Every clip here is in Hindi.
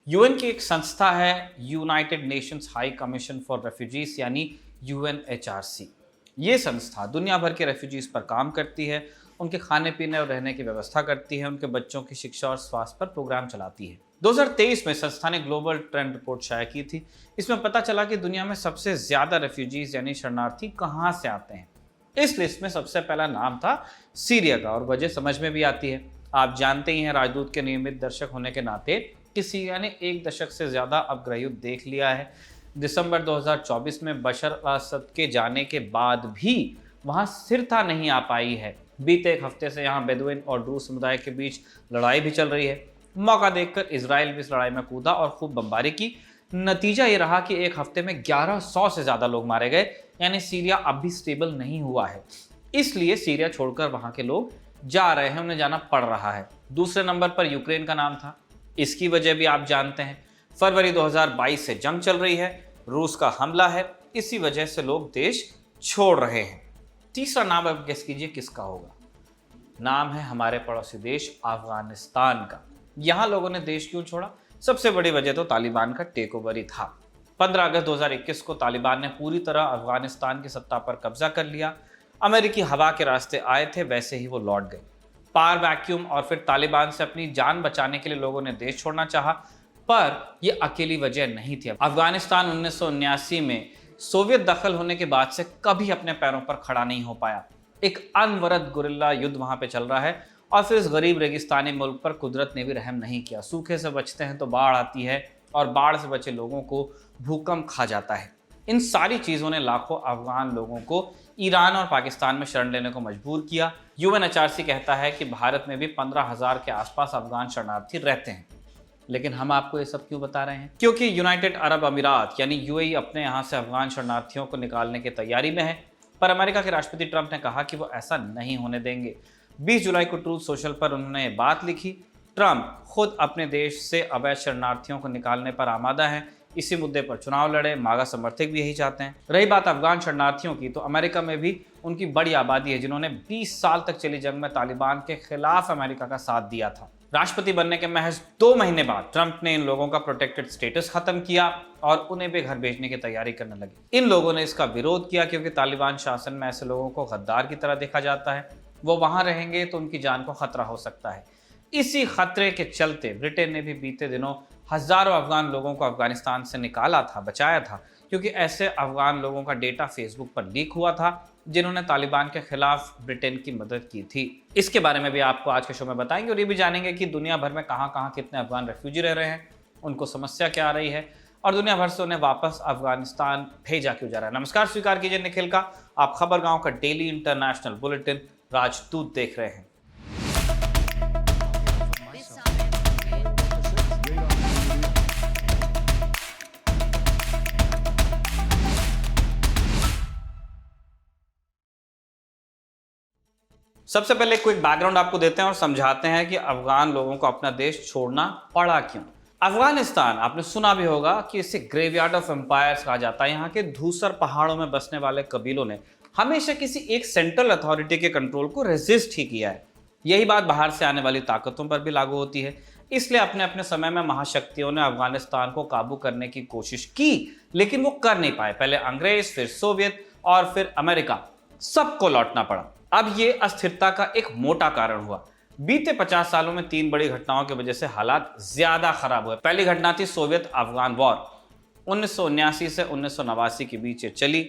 यूएन की एक संस्था है United Nations high commission for refugees यानी यूएनएचआरसी। ये संस्था दुनिया भर के रेफ्यूजीज पर काम करती है, उनके खाने पीने और रहने की व्यवस्था करती है, उनके बच्चों की शिक्षा और स्वास्थ्य पर प्रोग्राम चलाती है। 2023 में संस्था ने ग्लोबल ट्रेंड रिपोर्ट शाया की थी। इसमें पता चला कि दुनिया में सबसे ज्यादा रेफ्यूजीज यानी शरणार्थी कहाँ से आते हैं। इस लिस्ट में सबसे पहला नाम था सीरिया का, और वजह समझ में भी आती है। आप जानते ही हैं, राजदूत के नियमित दर्शक होने के नाते कि सीरिया ने एक दशक से ज्यादा अब गृहयुद्ध देख लिया है। दिसंबर 2024 में बशर अल-असद के जाने के बाद भी वहां स्थिरता नहीं आ पाई है। बीते एक हफ्ते से यहाँ बेदुइन और ड्रूज समुदाय के बीच लड़ाई भी चल रही है। मौका देखकर इसराइल भी इस लड़ाई में कूदा और खूब बमबारी की। नतीजा ये रहा कि एक हफ्ते में 1100 से ज्यादा लोग मारे गए, यानी सीरिया अब भी स्टेबल नहीं हुआ है। इसलिए सीरिया छोड़कर वहां के लोग जा रहे हैं, उन्हें जाना पड़ रहा है। दूसरे नंबर पर यूक्रेन का नाम था। इसकी वजह भी आप जानते हैं, फरवरी 2022 से जंग चल रही है, रूस का हमला है, इसी वजह से लोग देश छोड़ रहे हैं। तीसरा नाम अब गेस कीजिए किसका होगा। नाम है हमारे पड़ोसी देश अफगानिस्तान का। यहां लोगों ने देश क्यों छोड़ा? सबसे बड़ी वजह तो तालिबान का टेक ओवर ही था। 15 अगस्त 2021 को तालिबान ने पूरी तरह अफगानिस्तान की सत्ता पर कब्जा कर लिया। अमेरिकी हवा के रास्ते आए थे, वैसे ही वो लौट गए। पावर वैक्यूम और फिर तालिबान से अपनी जान बचाने के लिए लोगों ने देश छोड़ना चाहा, पर यह अकेली वजह नहीं थी। अफगानिस्तान 1979 में सोवियत दखल होने के बाद से कभी अपने पैरों पर खड़ा नहीं हो पाया। एक अनवरत गुरिल्ला युद्ध वहां पे चल रहा है, और फिर इस गरीब रेगिस्तानी मुल्क पर कुदरत ने भी रहम नहीं किया। सूखे से बचते हैं तो बाढ़ आती है, और बाढ़ से बचे लोगों को भूकंप खा जाता है। इन सारी चीजों ने लाखों अफगान लोगों को ईरान और पाकिस्तान में शरण लेने को मजबूर किया। यूएनएचआरसी कहता है कि भारत में भी 15,000 के आसपास अफगान शरणार्थी रहते हैं। लेकिन हम आपको ये सब क्यों बता रहे हैं? क्योंकि यूनाइटेड अरब अमीरात यानी यूएई अपने यहाँ से अफगान शरणार्थियों को निकालने की तैयारी में है, पर अमेरिका के राष्ट्रपति ट्रंप ने कहा कि वो ऐसा नहीं होने देंगे। 20 जुलाई को ट्रूथ सोशल पर उन्होंने ये बात लिखी। ट्रंप खुद अपने देश से अवैध शरणार्थियों को निकालने पर आमादा है। इसी मुद्दे पर चुनाव लड़े, मागा समर्थक भी यही चाहते हैं। रही बात अफगान शरणार्थियों की, तो अमेरिका में भी उनकी बड़ी आबादी है जिन्होंने 20 साल तक चली जंग में तालिबान के खिलाफ अमेरिका का साथ दिया था। राष्ट्रपति बनने के महज 2 महीने बाद ट्रंप ने इन लोगों का प्रोटेक्टेड स्टेटस खत्म किया और उन्हें भी घर भेजने की तैयारी करने लगे। इन लोगों ने इसका विरोध किया क्योंकि तालिबान शासन में ऐसे लोगों को गद्दार की तरह देखा जाता है। वो वहां रहेंगे तो उनकी जान को खतरा हो सकता है। इसी खतरे के चलते ब्रिटेन ने भी बीते दिनों हजारों अफगान लोगों को अफगानिस्तान से निकाला था, बचाया था, क्योंकि ऐसे अफगान लोगों का डेटा फेसबुक पर लीक हुआ था जिन्होंने तालिबान के खिलाफ ब्रिटेन की मदद की थी। इसके बारे में भी आपको आज के शो में बताएंगे, और ये भी जानेंगे कि दुनिया भर में कहां कहां कितने अफगान रेफ्यूजी रह रहे हैं, उनको समस्या क्या आ रही है, और दुनिया भर से उन्हें वापस अफगानिस्तान भेजा क्यों जा रहा है। नमस्कार, स्वीकार कीजिए निखिल का। आप खबर गांव का डेली इंटरनेशनल बुलेटिन राजदूत देख रहे हैं। सबसे पहले क्विक बैकग्राउंड आपको देते हैं और समझाते हैं कि अफगान लोगों को अपना देश छोड़ना पड़ा क्यों। अफगानिस्तान आपने सुना भी होगा कि इसे ग्रेवयार्ड ऑफ एम्पायर्स कहा जाता है। यहाँ के धूसर पहाड़ों में बसने वाले कबीलों ने हमेशा किसी एक सेंट्रल अथॉरिटी के कंट्रोल को रेजिस्ट ही किया है। यही बात बाहर से आने वाली ताकतों पर भी लागू होती है। इसलिए अपने अपने समय में महाशक्तियों ने अफगानिस्तान को काबू करने की कोशिश की, लेकिन वो कर नहीं पाए। पहले अंग्रेज, फिर सोवियत और फिर अमेरिका, सबको लौटना पड़ा। अब ये अस्थिरता का एक मोटा कारण हुआ। बीते 50 सालों में 3 बड़ी घटनाओं की वजह से हालात ज्यादा खराब हुए। पहली घटना थी सोवियत अफगान वॉर। 1979 से 1989 के बीच ये चली।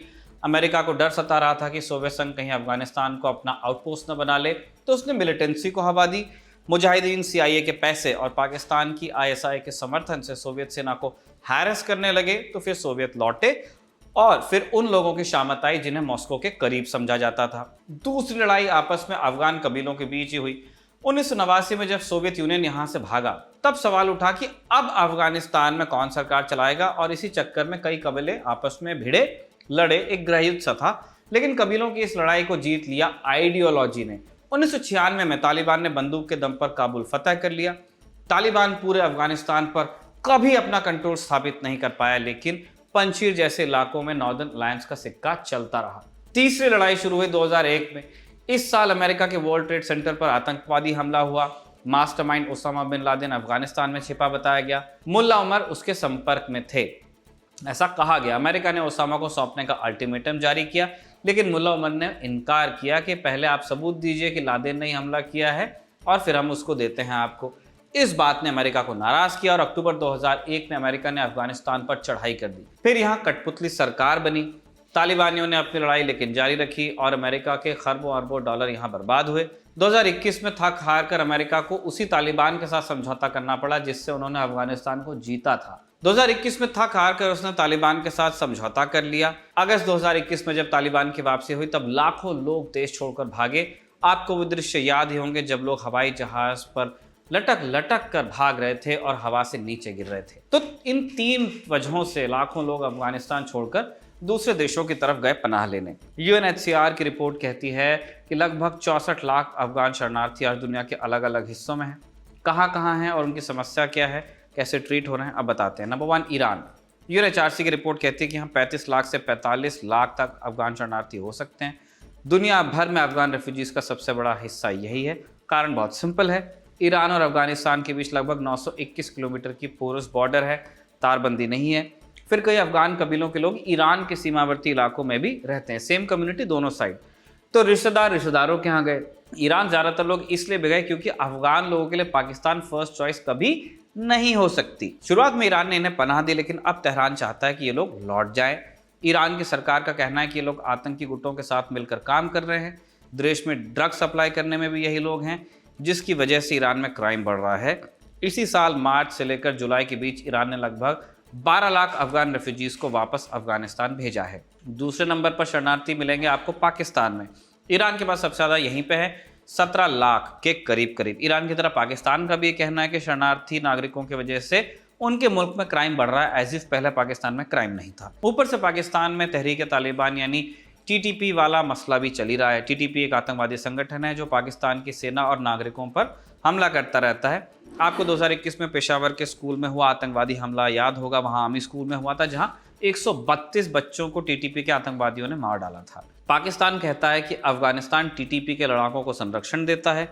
अमेरिका को डर सता रहा था कि सोवियत संघ कहीं अफगानिस्तान को अपना आउटपोस्ट न बना ले, तो उसने मिलिटेंसी को हवा दी। मुजाहिदीन CIA के पैसे और पाकिस्तान की ISI के समर्थन से सोवियत सेना को हैरेस करने लगे। तो फिर सोवियत लौटे और फिर उन लोगों की शामत आई जिन्हें मॉस्को के करीब समझा जाता था। दूसरी लड़ाई आपस में अफगान कबीलों के बीच ही हुई। 1989 में जब सोवियत यूनियन यहां से भागा, तब सवाल उठा कि अब अफगानिस्तान में कौन सरकार चलाएगा, और इसी चक्कर में कई कबीले आपस में भिड़े, लड़े, एक गृहयुद्ध सा था। लेकिन कबीलों की इस लड़ाई को जीत लिया आइडियोलॉजी ने। 1996 में तालिबान ने बंदूक के दम पर काबुल फतह कर लिया। तालिबान पूरे अफगानिस्तान पर कभी अपना कंट्रोल स्थापित नहीं कर पाया, लेकिन पंजशीर जैसे इलाकों में नॉर्दर्न अलायंस का सिक्का चलता रहा। तीसरी लड़ाई शुरू हुई 2001 में। इस साल अमेरिका के वर्ल्ड ट्रेड सेंटर पर आतंकवादी हमला हुआ। Mastermind Osama bin Laden Afghanistan में छिपा बताया गया। मुल्ला उमर उसके संपर्क में थे, ऐसा कहा गया। अमेरिका ने ओसामा को सौंपने का अल्टीमेटम जारी किया, लेकिन मुल्ला उमर ने इनकार किया कि पहले आप सबूत दीजिए कि लादेन ने हमला किया है और फिर हम उसको देते हैं आपको। इस बात ने अमेरिका को नाराज किया और अक्टूबर 2001 में अमेरिका ने अफगानिस्तान पर चढ़ाई कर दी। फिर यहाँ कठपुतली सरकार बनी। तालिबानियों ने अपनी लड़ाई लेकिन जारी रखी और अमेरिका के खरबों अरबों डॉलर यहाँ बर्बाद हुए। 2021 में थक हार कर अमेरिका को उसी तालिबान के साथ समझौता करना पड़ा जिससे उन्होंने अफगानिस्तान को जीता था। 2021 में थक हार कर उसने तालिबान के साथ समझौता कर लिया। अगस्त 2021 में जब तालिबान की वापसी हुई तब लाखों लोग देश छोड़कर भागे। आपको वो दृश्य याद ही होंगे जब लोग हवाई जहाज पर लटक लटक कर भाग रहे थे और हवा से नीचे गिर रहे थे। तो इन 3 वजहों से लाखों लोग अफगानिस्तान छोड़कर दूसरे देशों की तरफ गए पनाह लेने। UNHCR की रिपोर्ट कहती है कि लगभग 64 लाख अफगान शरणार्थी आज दुनिया के अलग अलग हिस्सों में हैं। कहाँ हैं और उनकी समस्या क्या है, कैसे ट्रीट हो रहे हैं, अब बताते हैं। Number 1, Iran. UNHRC की रिपोर्ट कहती है कि यहाँ 35 लाख से 45 लाख तक अफगान शरणार्थी हो सकते हैं। दुनिया भर में अफगान रेफ्यूजीज का सबसे बड़ा हिस्सा यही है। कारण बहुत सिंपल है, ईरान और अफगानिस्तान के बीच लगभग 921 किलोमीटर की पोरस बॉर्डर है, तारबंदी नहीं है। फिर कई अफगान कबीलों के लोग ईरान के सीमावर्ती इलाकों में भी रहते हैं, सेम कम्युनिटी दोनों साइड। तो रिश्तेदारों के यहाँ गए। ईरान ज़्यादातर लोग इसलिए भी गए क्योंकि अफगान लोगों के लिए पाकिस्तान फर्स्ट चॉइस कभी नहीं हो सकती। शुरुआत में ईरान ने इन्हें पनाह दी, लेकिन अब तेहरान चाहता है कि ये लोग लौट जाएं। ईरान की सरकार का कहना है कि ये लोग आतंकी गुटों के साथ मिलकर काम कर रहे हैं। देश में ड्रग सप्लाई करने में भी यही लोग हैं, जिसकी वजह से ईरान में क्राइम बढ़ रहा है। इसी साल मार्च से लेकर जुलाई के बीच ईरान ने लगभग 12 लाख अफगान रेफ्यूजीज को वापस अफगानिस्तान भेजा है। दूसरे नंबर पर शरणार्थी मिलेंगे आपको पाकिस्तान में। ईरान के पास सबसे ज़्यादा यहीं पे है, 17 लाख के करीब। ईरान की तरह पाकिस्तान का भी ये कहना है कि शरणार्थी नागरिकों की वजह से उनके मुल्क में क्राइम बढ़ रहा है, एज इफ पहले पाकिस्तान में क्राइम नहीं था। ऊपर से पाकिस्तान में तहरीक तालिबान यानी TTP वाला मसला भी चल ही रहा है। TTP एक आतंकवादी संगठन है जो पाकिस्तान की सेना और नागरिकों पर हमला करता रहता है। आपको 2021 में पेशावर के स्कूल में हुआ आतंकवादी हमला याद होगा, वहाँ आर्मी स्कूल में हुआ था, जहाँ 132 बच्चों को TTP के आतंकवादियों ने मार डाला था। पाकिस्तान कहता है कि अफगानिस्तान TTP के लड़ाकों को संरक्षण देता है।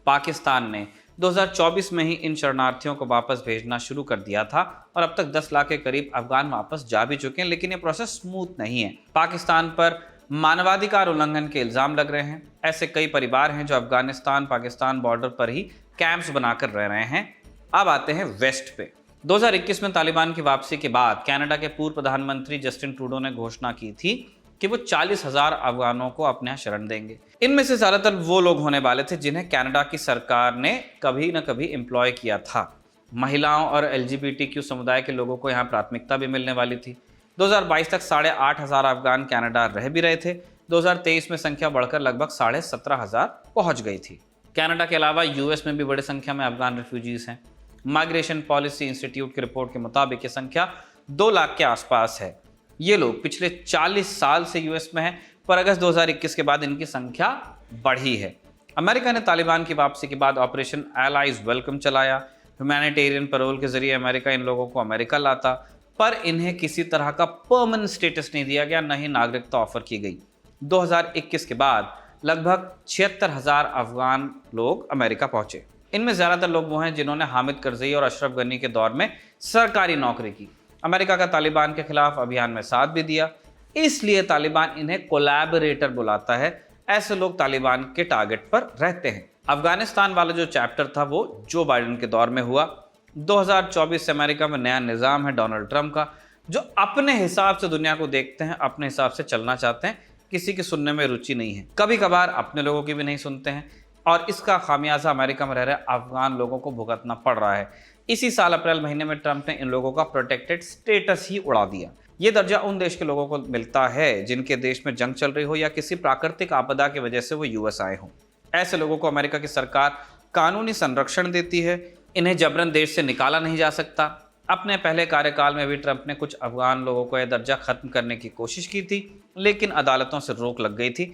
पाकिस्तान ने 2024 में ही इन शरणार्थियों को वापस भेजना शुरू कर दिया था और अब तक 10 लाख के करीब अफगान वापस जा भी चुके हैं, लेकिन ये प्रोसेस स्मूथ नहीं है। पाकिस्तान पर मानवाधिकार उल्लंघन के इल्जाम लग रहे हैं। ऐसे कई परिवार हैं जो अफगानिस्तान पाकिस्तान बॉर्डर पर ही कैंप्स बनाकर रह रहे हैं। अब आते हैं वेस्ट पे। 2021 में तालिबान की वापसी के बाद कनाडा के पूर्व प्रधानमंत्री जस्टिन ट्रूडो ने घोषणा की थी कि वो 40,000 अफगानों को अपने यहाँ शरण देंगे। इनमें से ज़्यादातर वो लोग होने वाले थे जिन्हें कनाडा की सरकार ने कभी न कभी एम्प्लॉय किया था। महिलाओं और LGBTQ समुदाय के लोगों को यहाँ प्राथमिकता भी मिलने वाली थी। 2022 तक 8,500 अफगान कनाडा रह भी रहे थे। 2023 में संख्या बढ़कर लगभग 17,500 पहुंच गई थी। कनाडा के अलावा US में भी बड़ी संख्या में अफगान रेफ्यूजीज हैं। माइग्रेशन पॉलिसी इंस्टीट्यूट की रिपोर्ट के मुताबिक ये संख्या 2 लाख के आसपास है। ये लोग पिछले 40 साल से US में हैं, पर अगस्त 2021 के बाद इनकी संख्या बढ़ी है। अमेरिका ने तालिबान की वापसी के बाद ऑपरेशन एलाइज वेलकम चलाया। ह्यूमैनिटेरियन पैरोल के जरिए अमेरिका इन लोगों को अमेरिका लाता, पर इन्हें किसी तरह का परमानेंट स्टेटस नहीं दिया गया, न ही नागरिकता ऑफर की गई। 2021 के बाद लगभग 76,000 अफगान लोग अमेरिका पहुंचे। इनमें ज़्यादातर लोग वो हैं जिन्होंने हामिद करजई और अशरफ गनी के दौर में सरकारी नौकरी की। अमेरिका का तालिबान के खिलाफ अभियान में साथ भी दिया, इसलिए तालिबान इन्हें कोलैबोरेटर बुलाता है। ऐसे लोग तालिबान के टारगेट पर रहते हैं। अफगानिस्तान वाला जो चैप्टर था वो जो बाइडेन के दौर में हुआ। 2024 से अमेरिका में नया निज़ाम है डोनाल्ड ट्रंप का, जो अपने हिसाब से दुनिया को देखते हैं, अपने हिसाब से चलना चाहते हैं, किसी की सुनने में रुचि नहीं है। कभी कभार अपने लोगों की भी नहीं सुनते हैं और इसका खामियाजा अमेरिका में रह रहे अफगान लोगों को भुगतना पड़ रहा है। इसी साल अप्रैल महीने में ट्रंप ने इन लोगों का प्रोटेक्टेड स्टेटस ही उड़ा दिया। ये दर्जा उन देश के लोगों को मिलता है जिनके देश में जंग चल रही हो या किसी प्राकृतिक आपदा की वजह से वो US आए हों। ऐसे लोगों को अमेरिका की सरकार कानूनी संरक्षण देती है। इन्हें जबरन देश से निकाला नहीं जा सकता। अपने पहले कार्यकाल में भी ट्रंप ने कुछ अफगान लोगों को यह दर्जा खत्म करने की कोशिश की थी, लेकिन अदालतों से रोक लग गई थी।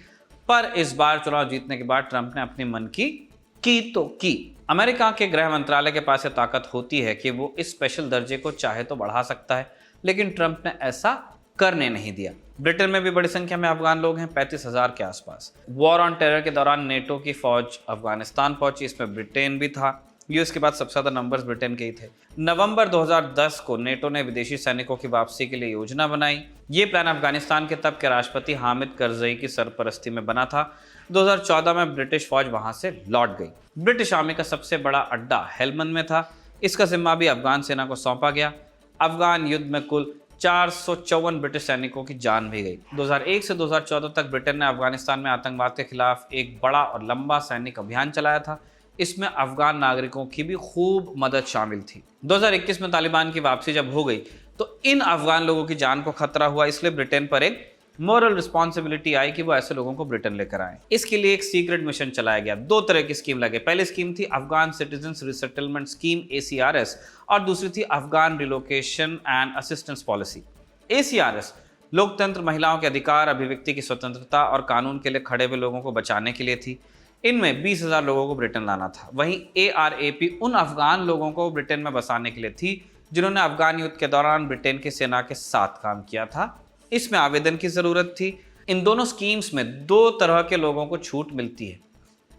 पर इस बार चुनाव जीतने के बाद ट्रंप ने अपनी मन की तो की। अमेरिका के गृह मंत्रालय के पास ये ताकत होती है कि वो इस स्पेशल दर्जे को चाहे तो बढ़ा सकता है, लेकिन ट्रंप ने ऐसा करने नहीं दिया। ब्रिटेन में भी बड़ी संख्या में अफगान लोग हैं, 35,000 के आसपास। वॉर ऑन टेरर के दौरान नेटो की फौज अफगानिस्तान पहुंची, इसमें ब्रिटेन भी था। यूएस के बाद सबसे ज़्यादा नंबर्स ब्रिटेन के ही थे। नवंबर 2010 को नेटो ने विदेशी सैनिकों की वापसी के लिए योजना बनाई। ये प्लान अफगानिस्तान के तब के राष्ट्रपति हामिद करजई की सरपरस्ती में बना था। 2014 में ब्रिटिश फौज वहां से लौट गई। ब्रिटिश आर्मी का सबसे बड़ा अड्डा हेलमंद में था। इसका जिम्मा भी अफगान सेना को सौंपा गया। अफगान युद्ध में कुल 454 ब्रिटिश सैनिकों की जान भी गई। 2001 से 2014 तक ब्रिटेन ने अफगानिस्तान में आतंकवाद के खिलाफ एक बड़ा और लंबा सैनिक अभियान चलाया था। इसमें अफगान नागरिकों की भी खूब मदद शामिल थी। 2021 में तालिबान की वापसी जब हो गई तो इन अफगान लोगों की जान को खतरा हुआ, इसलिए ब्रिटेन पर एक मॉरल रिस्पॉन्सिबिलिटी आई कि वो ऐसे लोगों को ब्रिटेन लेकर आए। इसके लिए एक सीक्रेट मिशन चलाया गया। दो तरह की स्कीम लगे। पहली स्कीम थी Afghan citizens resettlement scheme ACRS और दूसरी थी Afghan relocation and assistance policy. ACRS लोकतंत्र, महिलाओं के अधिकार, अभिव्यक्ति की स्वतंत्रता और कानून के लिए खड़े हुए लोगों को बचाने के लिए थी। इनमें 20,000 लोगों को ब्रिटेन लाना था। वहीं ARAP उन अफगान लोगों को ब्रिटेन में बसाने के लिए थी जिन्होंने अफगान युद्ध के दौरान ब्रिटेन की सेना के साथ काम किया था। इसमें आवेदन की जरूरत थी। इन दोनों स्कीम्स में दो तरह के लोगों को छूट मिलती है।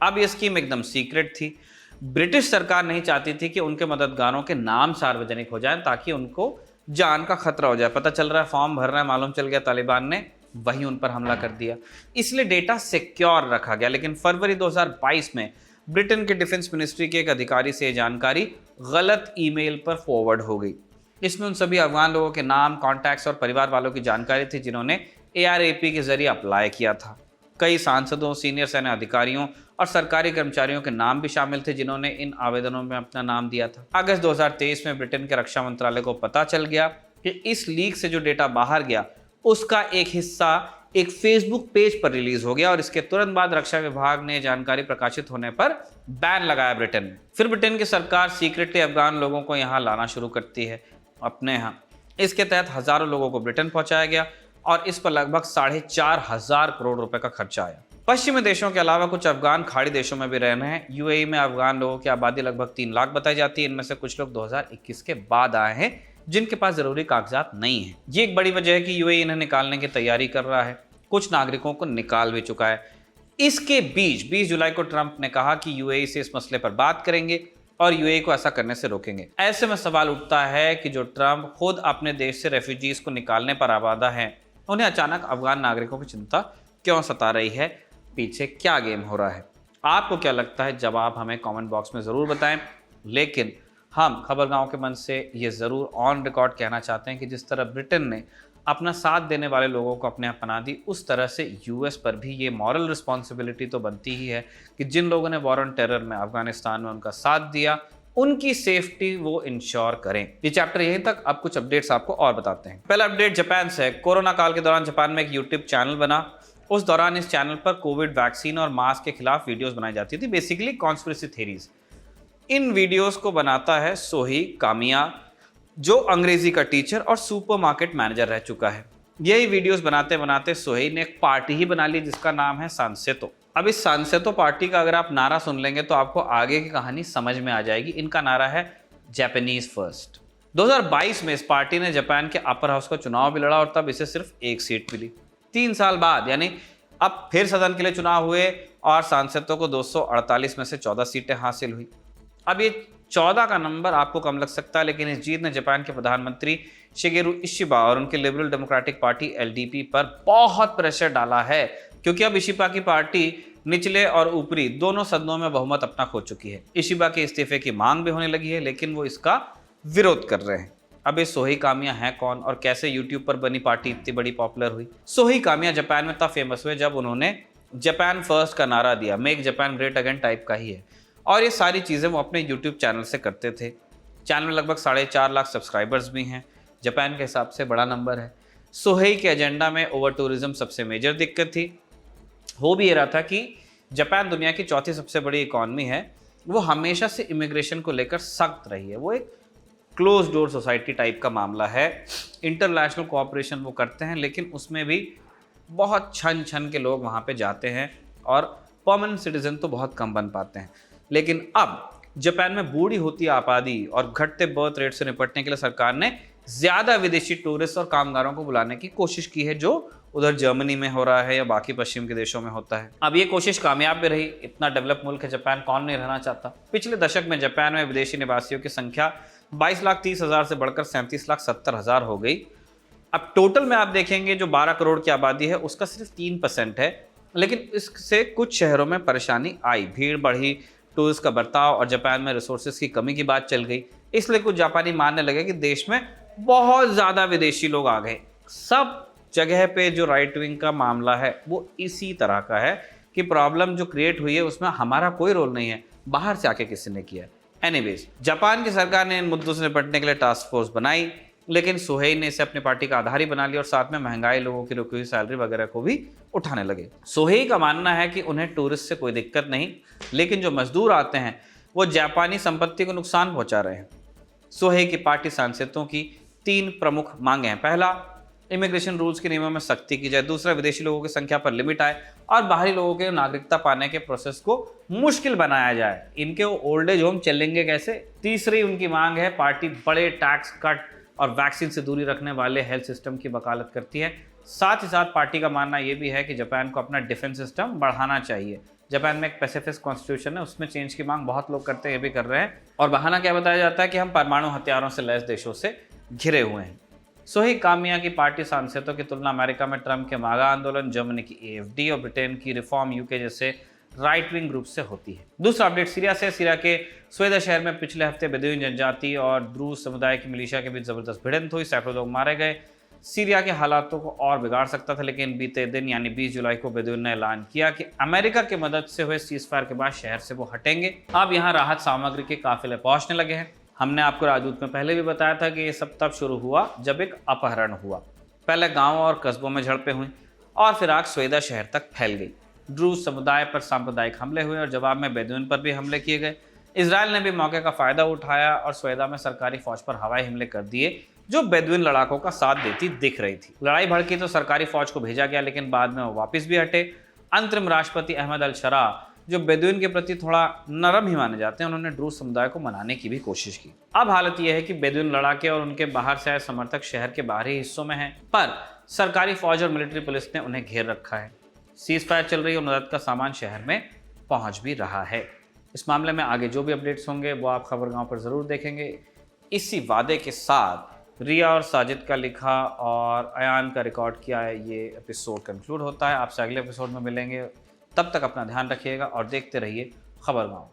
अब यह स्कीम एकदम सीक्रेट थी। ब्रिटिश सरकार नहीं चाहती थी कि उनके मददगारों के नाम सार्वजनिक हो जाएं ताकि उनको जान का खतरा हो जाए। पता चल रहा है फॉर्म भर रहा है, मालूम चल गया तालिबान ने वहीं उन पर हमला कर दिया। इसलिए डेटा सिक्योर रखा गया। लेकिन फरवरी 2022 में ब्रिटेन के डिफेंस मिनिस्ट्री के एक अधिकारी से यह जानकारी गलत ईमेल पर फॉरवर्ड हो गई। इसमें उन सभी अफगान लोगों के नाम, कॉन्टैक्ट्स और परिवार वालों की जानकारी थी जिन्होंने ARAP के जरिए अप्लाई किया था। कई सांसदों, सीनियर सैन्य अधिकारियों और सरकारी कर्मचारियों के नाम भी शामिल थे जिन्होंने इन आवेदनों में अपना नाम दिया था। अगस्त 2023 में ब्रिटेन के रक्षा मंत्रालय को पता चल गया कि इस लीक से जो डेटा बाहर गया उसका एक हिस्सा एक फेसबुक पेज पर रिलीज हो गया और इसके तुरंत बाद रक्षा विभाग ने जानकारी प्रकाशित होने पर बैन लगाया ब्रिटेन में। फिर ब्रिटेन की सरकार सीक्रेटली अफगान लोगों को यहाँ लाना शुरू करती है अपने यहाँ। इसके तहत हजारों लोगों को ब्रिटेन पहुंचाया गया और इस पर लगभग 4,500 करोड़ रुपए का खर्चा आया। पश्चिमी देशों के अलावा कुछ अफगान खाड़ी देशों में भी रह रहे हैं। UAE में अफगान लोगों की आबादी लगभग 3 लाख बताई जाती है। इनमें से कुछ लोग 2021 के बाद आए हैं जिनके पास जरूरी कागजात नहीं है। ये एक बड़ी वजह है कि UAE इन्हें निकालने की तैयारी कर रहा है। कुछ नागरिकों को निकाल भी चुका है। इसके बीच 20 जुलाई को ट्रंप ने कहा कि UAE से इस मसले पर बात करेंगे और UAE को ऐसा करने से रोकेंगे। ऐसे में सवाल उठता है कि जो ट्रंप खुद अपने देश से रेफ्यूजीज को निकालने पर आबादा है, उन्हें अचानक अफगान नागरिकों की चिंता क्यों सता रही है? पीछे क्या गेम हो रहा है? आपको क्या लगता है? जवाब हमें कमेंट बॉक्स में ज़रूर बताएं। लेकिन हम खबरगांव के मन से ये ज़रूर ऑन रिकॉर्ड कहना चाहते हैं कि जिस तरह ब्रिटेन ने अपना साथ देने वाले लोगों को अपने यहाँ पना दी, उस तरह से US पर भी ये मॉरल रिस्पॉन्सिबिलिटी तो बनती ही है कि जिन लोगों ने वॉर ऑन टेरर में अफगानिस्तान में उनका साथ दिया, उनकी सेफ्टी वो इंश्योर करें। ये चैप्टर यहीं तक। अब कुछ अपडेट्स आपको और बताते हैं। पहला अपडेट जापान से है। कोरोना काल के दौरान जापान में एक यूट्यूब चैनल बना। उस दौरान इस चैनल पर कोविड वैक्सीन और मास्क के खिलाफ वीडियोस बनाई जाती थी, बेसिकली कॉन्स्पिरेसी थ्योरीज। इन वीडियोस को बनाता है सोही कामिया, जो अंग्रेजी का टीचर और सुपरमार्केट मैनेजर रह चुका है। यही वीडियोस बनाते बनाते सोही ने एक पार्टी ही बना ली जिसका नाम है सांसेतो। अब इस सांसेतो पार्टी का अगर आप नारा सुन लेंगे तो आपको आगे की कहानी समझ में आ जाएगी। इनका नारा है जापानीज फर्स्ट। 2022 में इस पार्टी ने जापान के अपर हाउस का चुनाव भी लड़ा और तब इसे सिर्फ एक सीट मिली। 3 साल बाद यानी अब फिर सदन के लिए चुनाव हुए और सांसेतो को 248 में से 14 सीटें हासिल हुई। अब ये 14 का नंबर आपको कम लग सकता है, लेकिन इस जीत ने जापान के प्रधानमंत्री शिगेरू इशिबा और उनके लिबरल डेमोक्रेटिक पार्टी LDP पर बहुत प्रेशर डाला है, क्योंकि अब इशिबा की पार्टी निचले और ऊपरी दोनों सदनों में बहुमत अपना खो चुकी है। इशिबा के इस्तीफे की मांग भी होने लगी है, लेकिन वो इसका विरोध कर रहे हैं। अब ये सोही कामिया है कौन और कैसे यूट्यूब पर बनी पार्टी इतनी बड़ी पॉपुलर हुई? सोही कामिया जापान में तब फेमस हुए जब उन्होंने जापान फर्स्ट का नारा दिया, make Japan great again type का ही है। और ये सारी चीज़ें वो अपने यूट्यूब चैनल से करते थे। चैनल में लगभग 4.5 लाख सब्सक्राइबर्स भी हैं। जापान के हिसाब से बड़ा नंबर है। सोही के एजेंडा में ओवर टूरिज्म सबसे मेजर दिक्कत थी। हो भी ये रहा था कि जापान दुनिया की चौथी सबसे बड़ी इकॉनमी है। वो हमेशा से इमिग्रेशन को लेकर सख्त रही है। वो एक क्लोज डोर सोसाइटी टाइप का मामला है। इंटरनेशनल कोऑपरेशन वो करते हैं, लेकिन उसमें भी बहुत छन छन के लोग वहाँ पे जाते हैं और परमानेंट सिटीजन तो बहुत कम बन पाते हैं। लेकिन अब जापान में बूढ़ी होती आबादी और घटते बर्थ रेट से निपटने के लिए सरकार ने ज़्यादा विदेशी टूरिस्ट और कामगारों को बुलाने की कोशिश की है, जो उधर जर्मनी में हो रहा है या बाकी पश्चिम के देशों में होता है। अब ये कोशिश कामयाब भी रही। इतना डेवलप मुल्क है जापान, कौन नहीं रहना चाहता। पिछले दशक में जापान में विदेशी निवासियों की संख्या 22,30,000 से बढ़कर 37,70,000 हो गई। अब टोटल में आप देखेंगे जो 12 करोड़ की आबादी है उसका सिर्फ 3% है, लेकिन इससे कुछ शहरों में परेशानी आई, भीड़ बढ़ी, टूरिस्ट का बर्ताव और जापान में रिसोर्सेज की कमी की बात चल गई। इसलिए कुछ जापानी मानने लगे कि देश में बहुत ज़्यादा विदेशी लोग आ गए। सब जगह पे जो राइट विंग का मामला है वो इसी तरह का है कि प्रॉब्लम जो क्रिएट हुई है उसमें हमारा कोई रोल नहीं है, बाहर से आके किसी ने किया है। एनीवेज, जापान की सरकार ने इन मुद्दों से निपटने के लिए टास्क फोर्स बनाई, लेकिन सोहेई ने इसे अपनी पार्टी का आधार ही बना लिया और साथ में महंगाई, लोगों की रुकी हुई सैलरी वगैरह को भी उठाने लगे। सोहेई का मानना है कि उन्हें टूरिस्ट से कोई दिक्कत नहीं, लेकिन जो मजदूर आते हैं वो जापानी संपत्ति को नुकसान पहुंचा रहे हैं। सोहेई की पार्टी सांसदों की 3 प्रमुख मांगे हैं। पहला, इमिग्रेशन रूल्स के नियमों में सख्ती की जाए। दूसरा, विदेशी लोगों की संख्या पर लिमिट आए और बाहरी लोगों के नागरिकता पाने के प्रोसेस को मुश्किल बनाया जाए। इनके ओल्ड एज होम चलेंगे कैसे? तीसरी उनकी मांग है, पार्टी बड़े टैक्स कट और वैक्सीन से दूरी रखने वाले हेल्थ सिस्टम की वकालत करती है। साथ ही साथ पार्टी का मानना यह भी है कि जापान को अपना डिफेंस सिस्टम बढ़ाना चाहिए। जापान में एक पैसिफिस्ट कॉन्स्टिट्यूशन है, उसमें चेंज की मांग बहुत लोग करते हैं, ये भी कर रहे हैं। और बहाना क्या बताया जाता है कि हम परमाणु हथियारों से लैस देशों से घिरे हुए हैं। सोहेई कामिया की पार्टी सांसदों की तुलना अमेरिका में ट्रंप के मागा आंदोलन, जर्मनी की AFD और ब्रिटेन की रिफॉर्म यूके जैसे राइट विंग ग्रुप से होती है। दूसरा अपडेट सीरिया से। सीरिया के स्वेदा शहर में पिछले हफ्ते बेदुइन जनजाति और द्रूज समुदाय की मिलिशिया के बीच जबरदस्त भिड़ंत हुई, सैकड़ों लोग मारे गए। सीरिया के हालातों को और बिगाड़ सकता था, लेकिन बीते दिन यानी 20 जुलाई को बेदुइन ने ऐलान किया कि अमेरिका की मदद से हुए सीजफायर के बाद शहर से वो हटेंगे। अब यहाँ राहत सामग्री के काफिले पहुंचने लगे हैं। हमने आपको राजदूत में पहले भी बताया था कि ये सब तब शुरू हुआ जब एक अपहरण हुआ। पहले गाँव और कस्बों में झड़पें हुई और फिर आग स्वेदा शहर तक फैल गई। ड्रूज समुदाय पर सांप्रदायिक हमले हुए और जवाब में बेदुइन पर भी हमले किए गए। इजराइल ने भी मौके का फायदा उठाया और स्वेदा में सरकारी फौज पर हवाई हमले कर दिए, जो बेदुइन लड़ाकों का साथ देती दिख रही थी। लड़ाई भड़की तो सरकारी फौज को भेजा गया, लेकिन बाद में वो वापस भी हटे। अंतरिम राष्ट्रपति अहमद अल शरा, जो बेदुइन के प्रति थोड़ा नरम ही माने जाते हैं, उन्होंने ड्रूज समुदाय को मनाने की भी कोशिश की। अब हालत यह है कि बेदुइन लड़ाके और उनके बाहर से आए समर्थक शहर के बाहरी हिस्सों में हैं, पर सरकारी फौज और मिलिट्री पुलिस ने उन्हें घेर रखा है। सीज फायर चल रही है और मदद का सामान शहर में पहुंच भी रहा है। इस मामले में आगे जो भी अपडेट्स होंगे वो आप खबरगांव पर ज़रूर देखेंगे। इसी वादे के साथ रिया और साजिद का लिखा और अयान का रिकॉर्ड किया है ये एपिसोड कंक्लूड होता है। आपसे अगले एपिसोड में मिलेंगे, तब तक अपना ध्यान रखिएगा और देखते रहिए खबरगांव।